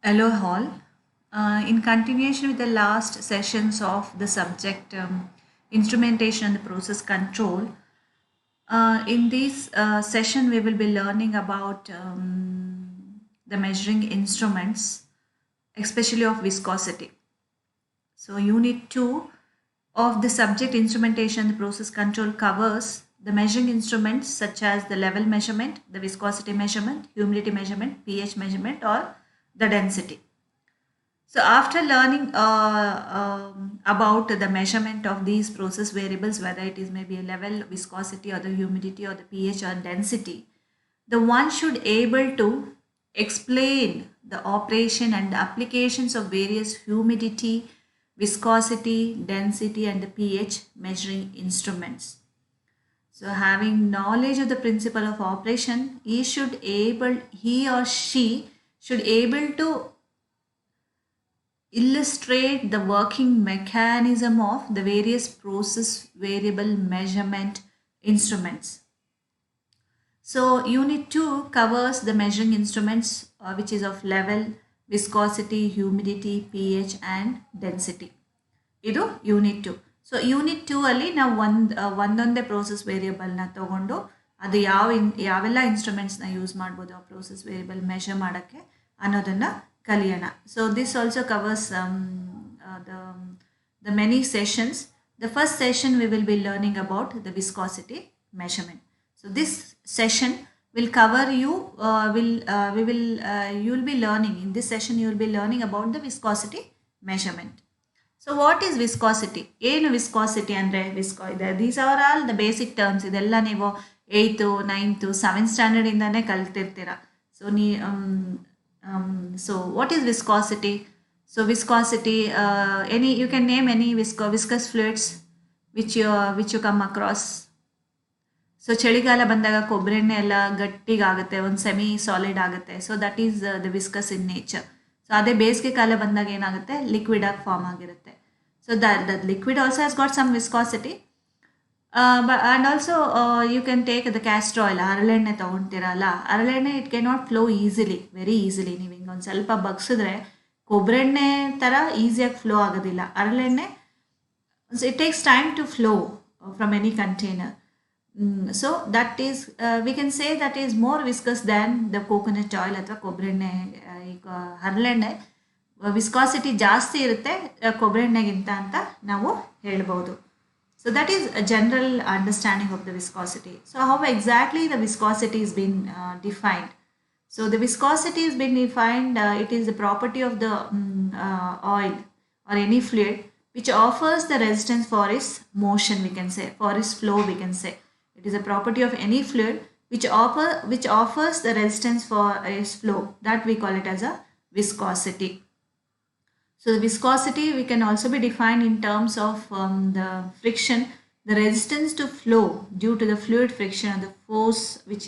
Hello, all. In continuation with the last sessions of the subject instrumentation and the process control, in this session we will be learning about the measuring instruments, especially of viscosity. So, Unit 2 of the subject instrumentation and the process control covers the measuring instruments such as the level measurement, the viscosity measurement, humidity measurement, pH measurement, or the density. So after learning about the measurement of these process variables, whether it is maybe a level, viscosity, or the humidity, or the pH or density, the one should able to explain the operation and the applications of various humidity, viscosity, density, and the pH measuring instruments. So having knowledge of the principle of operation, he or she should able to illustrate the working mechanism of the various process variable measurement instruments. So unit 2 covers the measuring instruments which is of level, viscosity, humidity, pH and density. ಇದು unit 2. So unit 2 ಅಲ್ಲಿ ನಾವು ಒಂದೊಂದೇ process ವೇರಿಯಬಲ್ನ ತಗೊಂಡು ಅದು ಯಾವೆಲ್ಲ ಇನ್ಸ್ಟ್ರೂಮೆಂಟ್ಸ್ನ use ಮಾಡ್ಬೋದು ಆ process variable measure ಮಾಡೋಕ್ಕೆ ಅನ್ನೋದನ್ನು ಕಲಿಯೋಣ. So this also covers the many sessions. The first session we will be learning about the viscosity measurement. So this session will cover you you will be learning in this session you will be learning about the viscosity measurement. So what is viscosity? ಏನು viscosity ಅಂದರೆ these are all the basic terms. ಇದೆಲ್ಲ ನೀವು 8th 9th 7th ಸ್ಟ್ಯಾಂಡರ್ಡಿಂದನೇ ಕಲ್ತಿರ್ತೀರ. So what is viscosity? So viscosity, you can name any viscous fluids which you come across. So ಚಳಿಗಾಲ ಬಂದಾಗ ಕೊಬ್ಬರಿ ಎಣ್ಣೆ ಎಲ್ಲ ಗಟ್ಟಿಗಾಗುತ್ತೆ, ಒಂದು ಸೆಮಿ ಸಾಲಿಡ್ ಆಗುತ್ತೆ. So that is the viscous in nature. So ಅದೇ ಬೇಸಿಗೆ ಕಾಲ ಬಂದಾಗ ಏನಾಗುತ್ತೆ, ಲಿಕ್ವಿಡ್ ಆಗಿ ಫಾರ್ಮ್ ಆಗಿರುತ್ತೆ. So that liquid also has got some viscosity. And also you can take the castor oil, ಹರಳೆಣ್ಣೆ ತೊಗೊಳ್ತೀರಲ್ಲ, ಹರಳೆಣ್ಣೆ it can not flow very easily. ನೀವು ಹಿಂಗೆ ಒಂದು ಸ್ವಲ್ಪ ಬಗ್ಸಿದ್ರೆ ಕೊಬ್ಬರೆಣ್ಣೆ ಥರ ಈಸಿಯಾಗಿ ಫ್ಲೋ ಆಗೋದಿಲ್ಲ. ಹರಳೆಣ್ಣೆ it takes time to flow from any container. So that is we can say that is more viscous than the coconut oil ಅಥವಾ ಕೊಬ್ಬರೆಣ್ಣೆ. ಈಗ ಹರಳೆಣ್ಣೆ ವಿಸ್ಕಾಸಿಟಿ ಜಾಸ್ತಿ ಇರುತ್ತೆ ಕೊಬ್ಬರಿ ಎಣ್ಣೆಗಿಂತ ಅಂತ ನಾವು ಹೇಳ್ಬೋದು. So that is a general understanding of the viscosity. So how exactly the viscosity is been defined? So the viscosity has been defined, it is the property of the oil or any fluid which offers the resistance for its motion, we can say, for its flow, we can say. It is a property of any fluid which offers the resistance for its flow. That we call it as a viscosity. So the viscosity we can also be defined in terms of the friction, the resistance to flow due to the fluid friction or the force which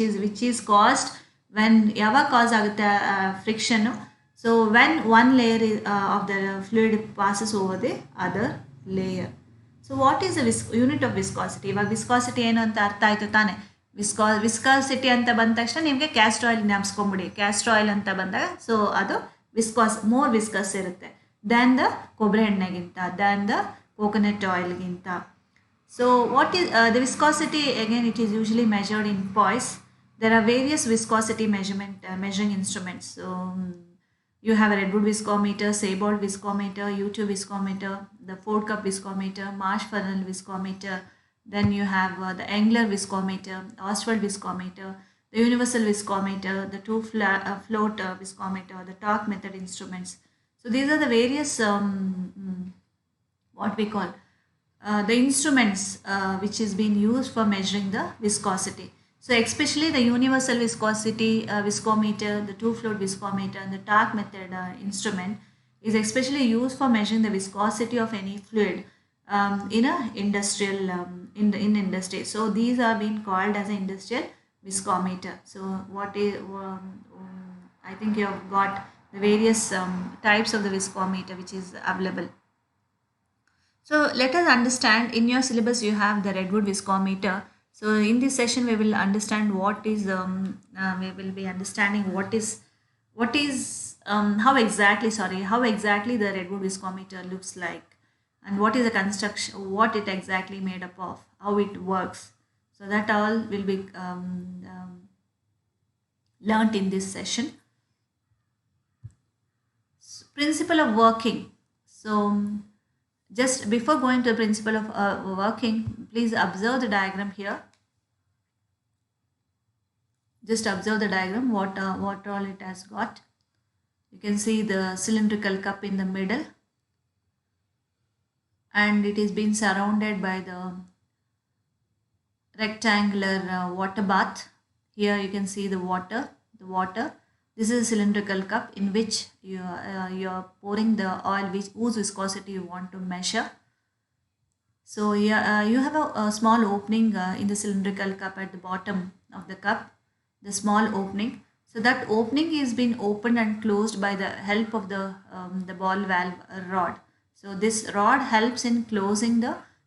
is caused when ಯಾವಾಗ cause ಆಗುತ್ತೆ ಫ್ರಿಕ್ಷನ್ನು. So when one layer of the fluid passes over the other layer. So what is the unit of viscosity? ಇವಾಗ viscosity ಏನು ಅಂತ ಅರ್ಥ ಆಯಿತು ತಾನೆ. Viscosity ಅಂತ ಬಂದ ತಕ್ಷಣ ನಿಮಗೆ ಕ್ಯಾಸ್ಟ್ರ್ ಆಯಿಲ್ ಜ್ಞಾಪಿಸ್ಕೊಂಬಿಡಿ. ಕ್ಯಾಸ್ಟ್ರ್ ಆಯಿಲ್ ಅಂತ ಬಂದಾಗ ಸೊ ಅದು ಮೋರ್ ವಿಸ್ಕಸ್ ಇರುತ್ತೆ ದ್ಯಾನ್ ದ ಕೊಬ್ಬರಿ ಎಣ್ಣೆಗಿಂತ, ದ್ಯಾನ್ ದ ಕೋಕೋನಟ್ ಆಯಿಲ್ಗಿಂತ. So what is the viscosity? Again it is usually measured in poise. There are various viscosity measuring instruments. So you have a Redwood viscometer, Seibold viscometer, U2 viscometer, the Ford Cup viscometer, Marsh Funnel viscometer. Then you have the Engler viscometer, Ostwald viscometer, the universal viscometer, the float viscometer, the torque method instruments. So these are the various what we call the instruments which is being used for measuring the viscosity. So especially the universal viscosity viscometer, the two-float viscometer and the torque method instrument is especially used for measuring the viscosity of any fluid in a industrial in industry. So these are being called as an industrial viscometer. So what is I think you have got the various types of the viscometer which is available. So let us understand, in your syllabus you have the Redwood viscometer. So in this session we will understand we will be understanding what is how exactly the redwood viscometer looks like, and what is the construction, what it exactly made up of, how it works. So that all will be learnt in this session. Principle of working. So just before going to the principle of working, please observe the diagram here. Just observe the diagram, what all it has got. You can see the cylindrical cup in the middle, and it is being surrounded by the rectangular water bath. Here you can see the water. This is a cylindrical cup in which you are pouring the oil whose viscosity you want to measure. So yeah, you have a small opening in the cylindrical cup at the bottom of the cup, the small opening. So that opening is being opened and closed by the help of the ball valve rod. So this rod helps in closing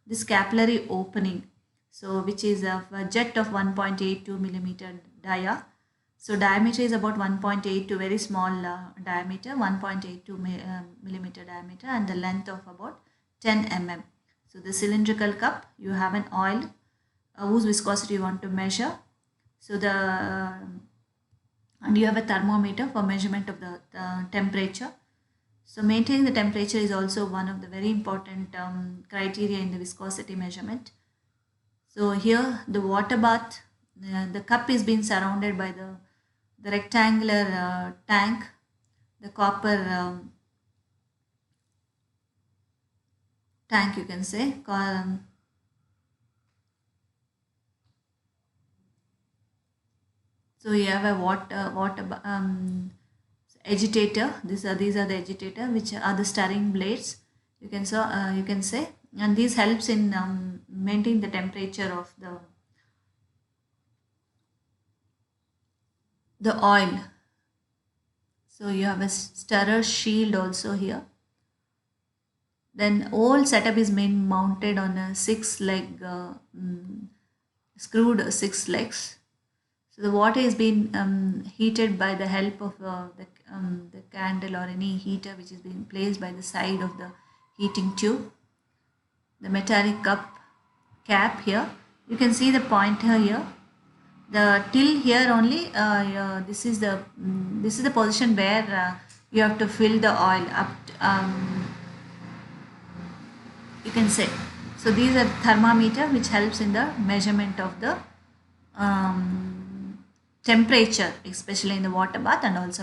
this capillary opening. So which is of a jet of 1.82 millimeter dia. So diameter is about 1.82, very small diameter, 1.82 millimeter diameter, and the length of about 10 mm. So the cylindrical cup, you have an oil whose viscosity you want to measure. So and you have a thermometer for measurement of the temperature. So maintaining the temperature is also one of the very important criteria in the viscosity measurement. So here the water bath, the cup is being surrounded by the rectangular tank, the copper tank, you can say. So you have a agitator. These are the agitator, which are the stirring blades. You can say, and this helps in maintaining the temperature of the oil. So you have a stirrer shield also here. Then whole setup is main mounted on a screwed 6 legs. So the water is being heated by the help of the candle or any heater which is being placed by the side of the heating tube. The metallic cup cap here. You can see the pointer here. The till here only. This is the position where you have to fill the oil up. You can say. So these are thermometer which helps in the measurement of the temperature, especially in the water bath and also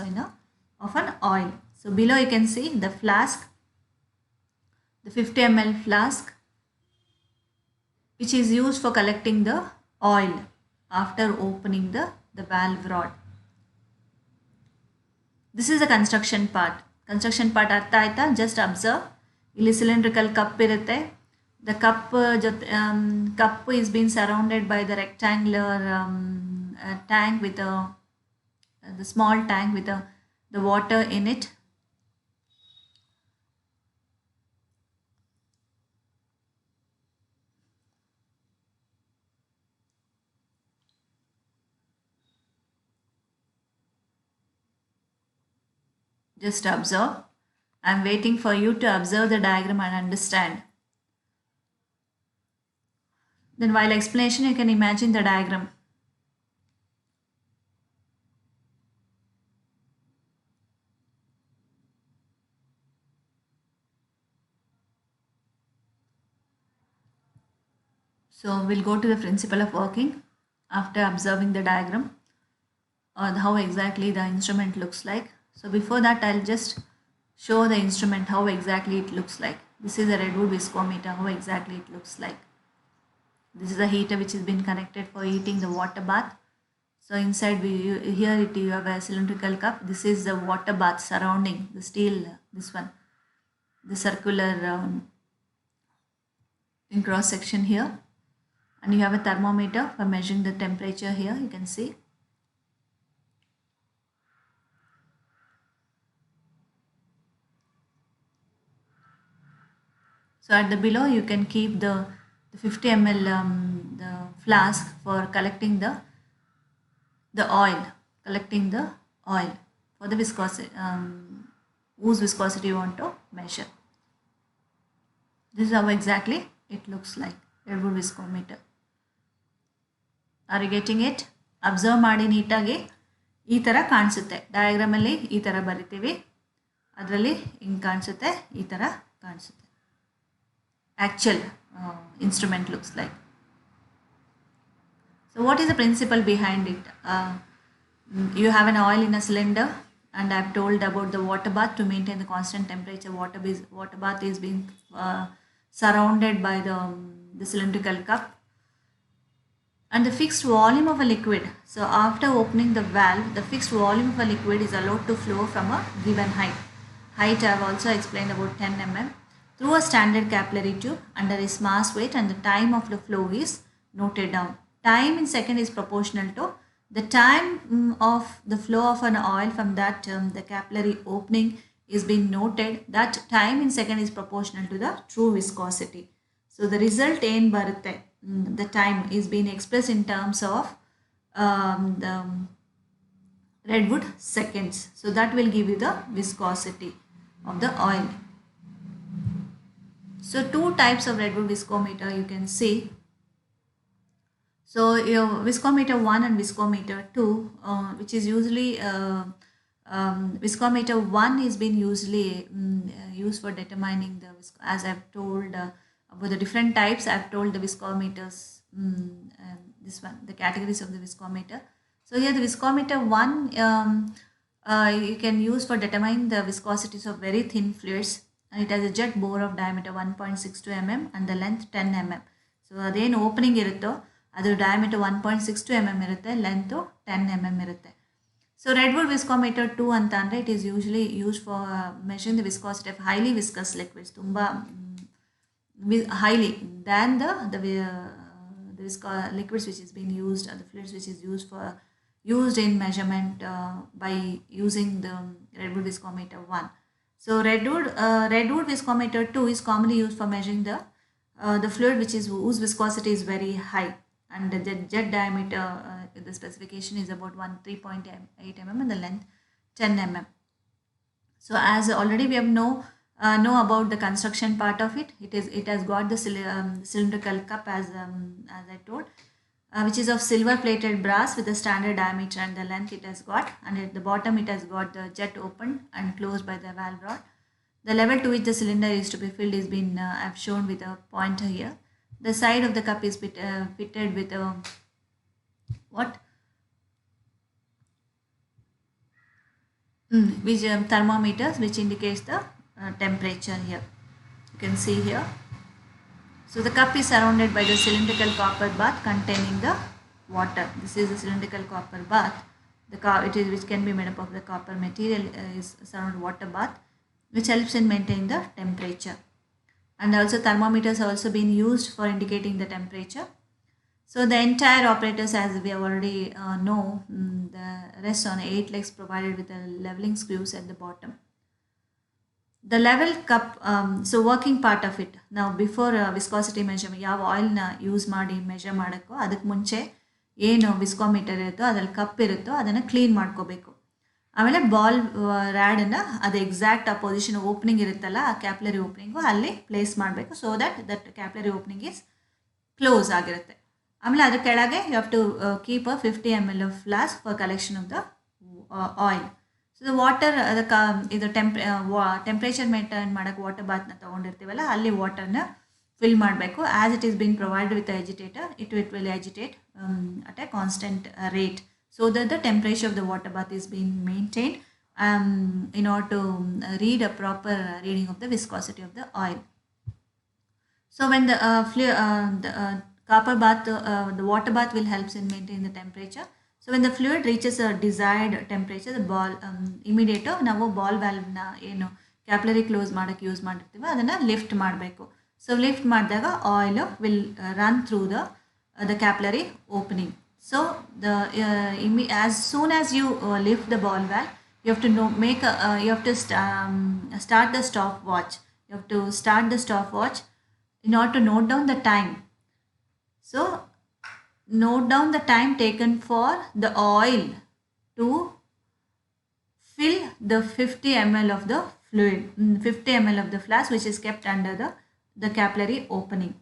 of an oil. So below you can see the flask, the 50 ml flask, which is used for collecting the oil after opening the valve rod. This is the construction part. Construction part artha aita, just observe. Illi cylindrical cup irutte. The cup is being surrounded by the rectangular tank with the small tank with the water in it. Just observe. I am waiting for you to observe the diagram and understand. Then while explanation, you can imagine the diagram. So we'll go to the principle of working after observing the diagram or how exactly the instrument looks like. So before that, I'll just show the instrument how exactly it looks like. This is a redwood viscometer, how exactly it looks like. This is a heater which has been connected for heating the water bath. So inside you have a cylindrical cup. This is the water bath surrounding the steel, this one, the circular in cross section here. And you have a thermometer for measuring the temperature here, you can see. So at the below you can keep the 50 ml the flask for collecting the oil, for the viscosity, whose viscosity you want to measure. This is how exactly it looks like, Redwood viscometer. Are you getting it? Observe ಮಾಡಿ ನೀಟಾಗಿ. ಈ ಥರ ಕಾಣಿಸುತ್ತೆ ಡಯಾಗ್ರಾಮಲ್ಲಿ, ಈ ಥರ ಬರಿತೀವಿ, ಅದರಲ್ಲಿ ಹಿಂಗೆ ಕಾಣಿಸುತ್ತೆ, ಈ ಥರ ಕಾಣಿಸುತ್ತೆ. Actual instrument looks like. So what is the principle behind it? You have an oil in a cylinder, and I have told about the water bath. To maintain the constant temperature, water bath is being surrounded by the cylindrical cup and the fixed volume of a liquid. So after opening the valve, the fixed volume of a liquid is allowed to flow from a given height. Height I have also explained about 10 mm through a standard capillary tube under its mass weight, and the time of the flow is noted down. Time in second is proportional to the time of the flow of an oil from that the capillary opening is being noted. That time in second is proportional to the true viscosity. So the result in barutte, the time is being expressed in terms of the Redwood seconds. So that will give you the viscosity of the oil. So two types of Redwood viscometer you can see. So your viscometer 1 and viscometer 2, which is usually viscometer 1 is being usually used for determining the as I've told about the different types. I've told the viscometers, this one, the categories of the viscometer. So here the viscometer 1 you can use for determining the viscosities of very thin fluids, and it has a jet bore of diameter 1.62 mm and the length 10 mm. So ಅದೇನು opening ಇರುತ್ತೋ ಅದು diameter 1.62 mm ಇರುತ್ತೆ, length 10 mm ಇರುತ್ತೆ. So redwood viscometer 2 ಅಂತ ಅಂದರೆ it is usually use for measuring the viscosity of highly viscus liquids, ತುಂಬ highly than the liquids which is being used, or the fluids which is used in measurement by using the Redwood viscometer 1. So Redwood viscometer 2 is commonly used for measuring the fluid whose viscosity is very high, and the jet diameter, the specification is about 3.8 mm and the length 10 mm. So as already we have know about the construction part of it. It has got the cylindrical cup as I told, which is of silver plated brass with the standard diameter and the length it has got, and at the bottom it has got the jet opened and closed by the valve rod. The level to which the cylinder is to be filled is been I have shown with a pointer here. The side of the cup is fitted with a which thermometers, which indicates the temperature here. You can see here. So the cup is surrounded by the cylindrical copper bath containing the water. This is the cylindrical copper bath. Which can be made up of the copper material, is surrounded water bath, which helps in maintaining the temperature. And also thermometers have also been used for indicating the temperature. So the entire apparatus, as we have already know, the rests on 8 legs provided with the leveling screws at the bottom. The level cup, so working part of it. Now before viscosity measurement, ಯಾವ ಆಯಿಲ್ನ use ಮಾಡಿ measure ಮಾಡೋಕ್ಕೋ ಅದಕ್ಕೆ ಮುಂಚೆ ಏನು viscometer ಇರುತ್ತೋ ಅದ್ರಲ್ಲಿ cup ಇರುತ್ತೋ ಅದನ್ನು clean ಮಾಡ್ಕೋಬೇಕು. ಆಮೇಲೆ ಬಾಲ್ ರ್ಯಾಡನ್ನು ಅದು ಎಕ್ಸಾಕ್ಟ್ ಆ ಪೊಸಿಷನ್ ಓಪನಿಂಗ್ ಇರುತ್ತಲ್ಲ, ಆ ಕ್ಯಾಪ್ಲರಿ ಓಪನಿಂಗು ಅಲ್ಲಿ ಪ್ಲೇಸ್ ಮಾಡಬೇಕು, so that capillary opening is close ಆಗಿರುತ್ತೆ. ಆಮೇಲೆ ಅದ್ರ ಕೆಳಗೆ you have to keep a 50 ml of flask for collection of the oil. So the water ಇದು ಟೆಂಪ್ರೇಚರ್ ಮೇಂಟೈನ್ ಮಾಡೋಕ್ಕೆ ವಾಟರ್ ಬಾತ್ನ ತೊಗೊಂಡಿರ್ತೀವಲ್ಲ, ಅಲ್ಲಿ ವಾಟರ್ನ ಫಿಲ್ ಮಾಡಬೇಕು. As it is been provided with agitator, it will agitate at a constant rate, so that the temperature of the water bath is being maintained in order to read a proper reading of the viscosity of the oil. So when the copper bath, the water bath will help in maintaining the temperature. So when the fluid reaches a desired temperature, the ball immediate ನಾವು ball ವ್ಯಾಲ್ವ್ನ ಏನು capillary close ಮಾಡೋಕ್ಕೆ use ಮಾಡಿರ್ತೀವಿ ಅದನ್ನು lift ಮಾಡಬೇಕು. So lift ಮಾಡಿದಾಗ oil will run through the capillary opening. So as soon as you lift the ball valve, you have to you have to start the stopwatch. You have to start the stopwatch in order to note down the time. So note down the time taken for the oil to fill the 50 ml of the fluid, 50 ml of the flask which is kept under the capillary opening.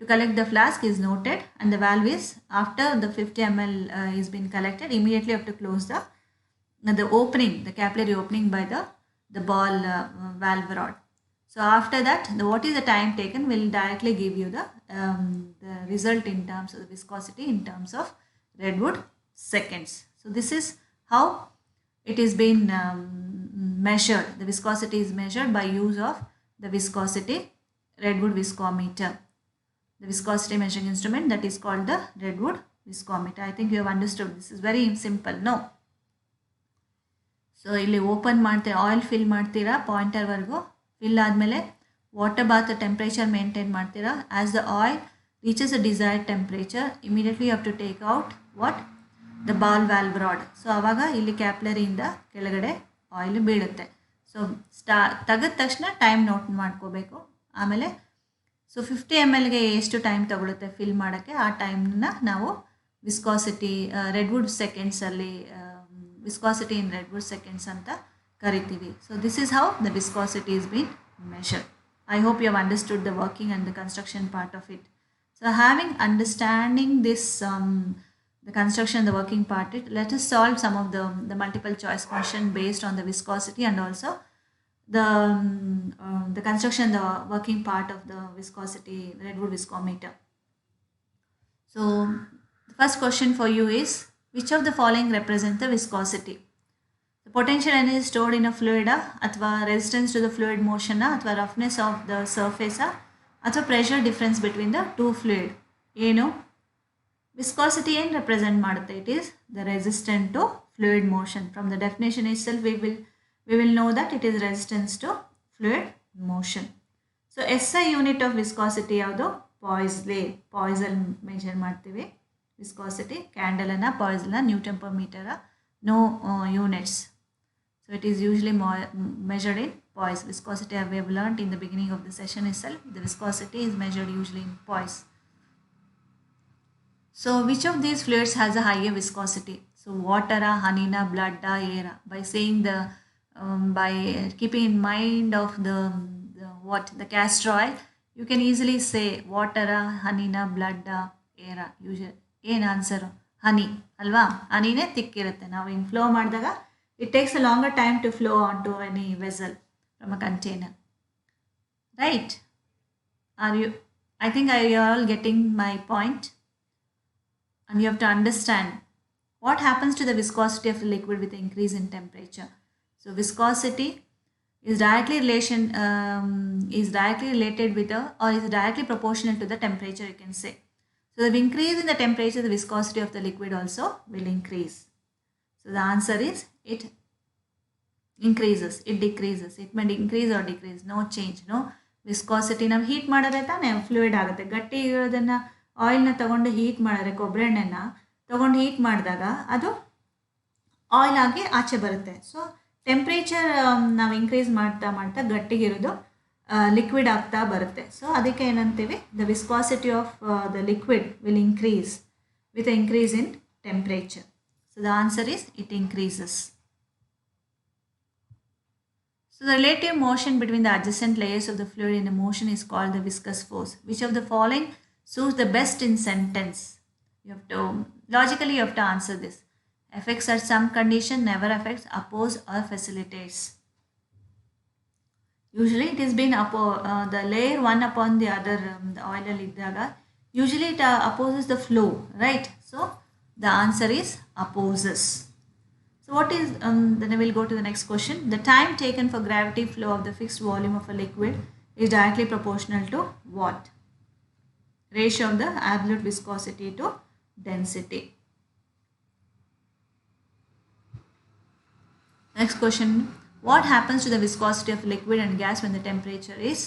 To collect the flask is noted, and the valve is, after the 50 ml is been collected, immediately you have to close the opening, the capillary opening by the ball valve rod. So after that, what is the time taken will directly give you the result in terms of the viscosity in terms of redwood seconds. So this is how it is been measured. The viscosity is measured by use of the viscosity redwood viscometer, the viscosity measuring instrument that is called the redwood viscometer. I think you have understood. This is very simple. No. So ಇಲ್ಲಿ open ಮಾಡ್ತೀರಾ, oil fill ಮಾಡ್ತೀರಾ ಪಾಯಿಂಟರ್ವರೆಗೂ. Fill ಆದಮೇಲೆ water bath temperature maintain ಮಾಡ್ತೀರಾ. As the oil reaches a desired temperature, immediately you have to take out what the ball valve rod. So ಆವಾಗ ಇಲ್ಲಿ ಕ್ಯಾಪ್ಲರಿಯಿಂದ ಕೆಳಗಡೆ oil ಬೀಳುತ್ತೆ. ಸೊ ತೆಗೆದ ತಕ್ಷಣ ಟೈಮ್ ನೋಟ್ ಮಾಡ್ಕೋಬೇಕು. ಆಮೇಲೆ ಸೊ 50 ml ಎಷ್ಟು ಟೈಮ್ ತಗೊಳುತ್ತೆ ಫಿಲ್ ಮಾಡೋಕ್ಕೆ, ಆ ಟೈಮ್ನ ನಾವು ವಿಸ್ಕಾಸಿಟಿ ರೆಡ್ವುಡ್ ಸೆಕೆಂಡ್ಸಲ್ಲಿ viscosity in redwood seconds anta karitivi. So this is how the viscosity is being measured. I hope you have understood the working and the construction part of it. So having understanding this the construction, the working part, let us solve some of the multiple choice question based on the viscosity and also the construction, the working part of the viscosity redwood viscometer. So the first question for you is, which of the following represent the viscosity? The potential energy stored in a fluid, athwa resistance to the fluid motion, athwa roughness of the surface, athwa pressure difference between the two fluid. Eno viscosity en represent madutte, it is the resistance to fluid motion. From the definition itself we will know that it is resistance to fluid motion. So SI unit of viscosity yavadu Poisson measure ಮಾಡ್ತೀವಿ. Viscosity, candle and Poisson, Newton per meter, no units. So it is usually measured in poise. Viscosity we have learnt in the beginning of the session itself. The viscosity is measured usually in poise. So which of these fluids has a higher viscosity? So water, honey, blood, air. By saying by keeping in mind of the castor oil, you can easily say water, honey, blood, air. Usually ಏನು answer? Honey ಅಲ್ವಾ? ಹನಿನೇ ತಿಕ್ಕಿರುತ್ತೆ. ನಾವು ಹಿಂಗೆ flow ಮಾಡಿದಾಗ it takes a longer time to flow on to any vessel from a container, right? I think you are all getting my point, and you have to understand what happens to the viscosity of the liquid with the increase in temperature. So viscosity is directly related with or is directly proportional to the temperature, you can say. So the increase in the temperature, the viscosity of the liquid also will increase. So the answer is it increases, it decreases. It may increase or decrease, no change, no viscosity. ನಾವು heat ಮಾಡಿದ್ರೆ ತಾನೇ fluid ಆಗುತ್ತೆ. ಗಟ್ಟಿ ಇರೋದನ್ನು ಆಯಿಲ್ನ ತೊಗೊಂಡು heat ಮಾಡಿದ್ರೆ, ಕೊಬ್ಬರಿ ಎಣ್ಣೆನ ತೊಗೊಂಡು ಹೀಟ್ ಮಾಡಿದಾಗ ಅದು ಆಯಿಲ್ ಆಗಿ ಆಚೆ ಬರುತ್ತೆ. ಸೊ ಟೆಂಪ್ರೇಚರ್ ನಾವು ಇನ್ಕ್ರೀಸ್ ಮಾಡ್ತಾ ಮಾಡ್ತಾ ಗಟ್ಟಿಗಿರೋದು ಲಿಕ್ವಿಡ್ ಆಗ್ತಾ ಬರುತ್ತೆ. ಸೊ ಅದಕ್ಕೆ ಏನಂತೀವಿ, the viscosity of the liquid will increase with increase in temperature. So the answer is it increases. So the relative motion between the adjacent layers of the fluid in the motion is called the viscus force. Which of the following suits the best in sentence? Logically you have to answer this. Affects at some condition, never affects, oppose or facilitates. Usually it is been the layer one upon the other, the oil iddaga usually it opposes the flow, right? So the answer is opposes. So what is then we'll go to the next question. The time taken for gravity flow of the fixed volume of a liquid is directly proportional to what? Ratio of the absolute viscosity to density. Next question. What happens to the viscosity of liquid and gas when the temperature is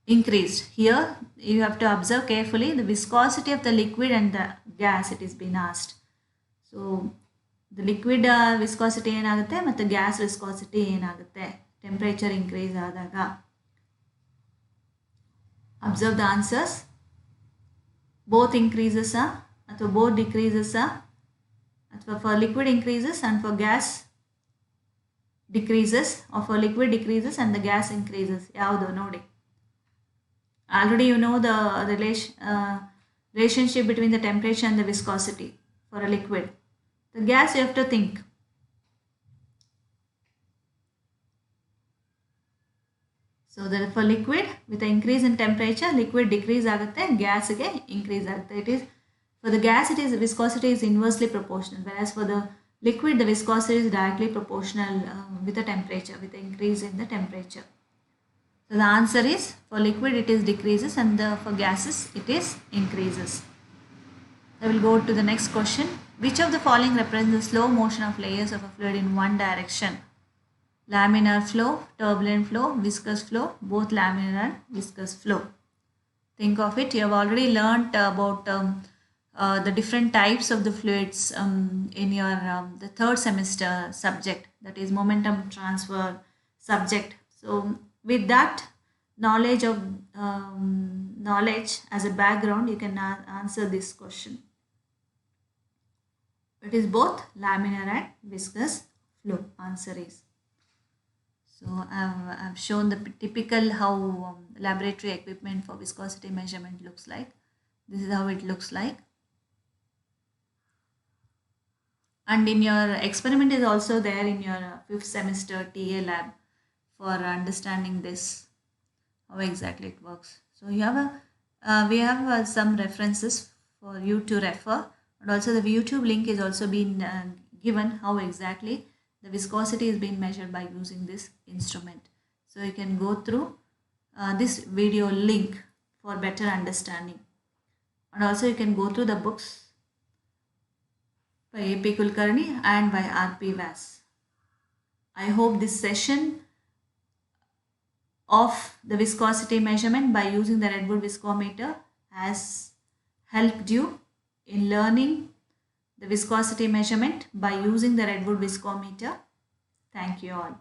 increased? Here you have to observe carefully the viscosity of the liquid and the gas, it is been asked. So the liquid viscosity ಏನಾಗುತ್ತೆ ಮತ್ತು gas viscosity ಏನಾಗುತ್ತೆ temperature increase ಆದಾಗ? Observe the answers. Both increases ಅಥವಾ both decreases ಅಥವಾ for liquid increases and for gas decreases, of a liquid decreases and the gas increases. ಯಾವುದು ನೋಡಿ. Already you know the relationship between the temperature and the viscosity for a liquid. The gas you have to think. So that for liquid, with the increase in temperature, liquid decrease ಆಗುತ್ತೆ, gas ಗೆ increase ಆಗುತ್ತೆ. It is for the gas, it is viscosity is inversely proportional, whereas for the liquid, the viscosity is directly proportional with the temperature, with the increase in the temperature. So the answer is for liquid it is decreases and for gases it is increases. I will go to the next question. Which of the following represents the slow motion of layers of a fluid in one direction? Laminar flow, turbulent flow, viscous flow, both laminar and viscous flow. Think of it. You have already learnt about the different types of the fluids in your the third semester subject, that is momentum transfer subject. So with that knowledge as a background, you can answer this question. It is both laminar and viscous flow. Answer is. So I've shown the typical how laboratory equipment for viscosity measurement looks like. This is how it looks like. And in your experiment is also there in your 5th semester TA lab for understanding this, how exactly it works. So you have we have some references for you to refer, and also the YouTube link is also been given how exactly the viscosity is being measured by using this instrument. So you can go through this video link for better understanding, and also you can go through the books by A.P. Kulkarni and by R.P. Vyas. I hope this session of the viscosity measurement by using the Redwood viscometer has helped you in learning the viscosity measurement by using the Redwood viscometer. Thank you all.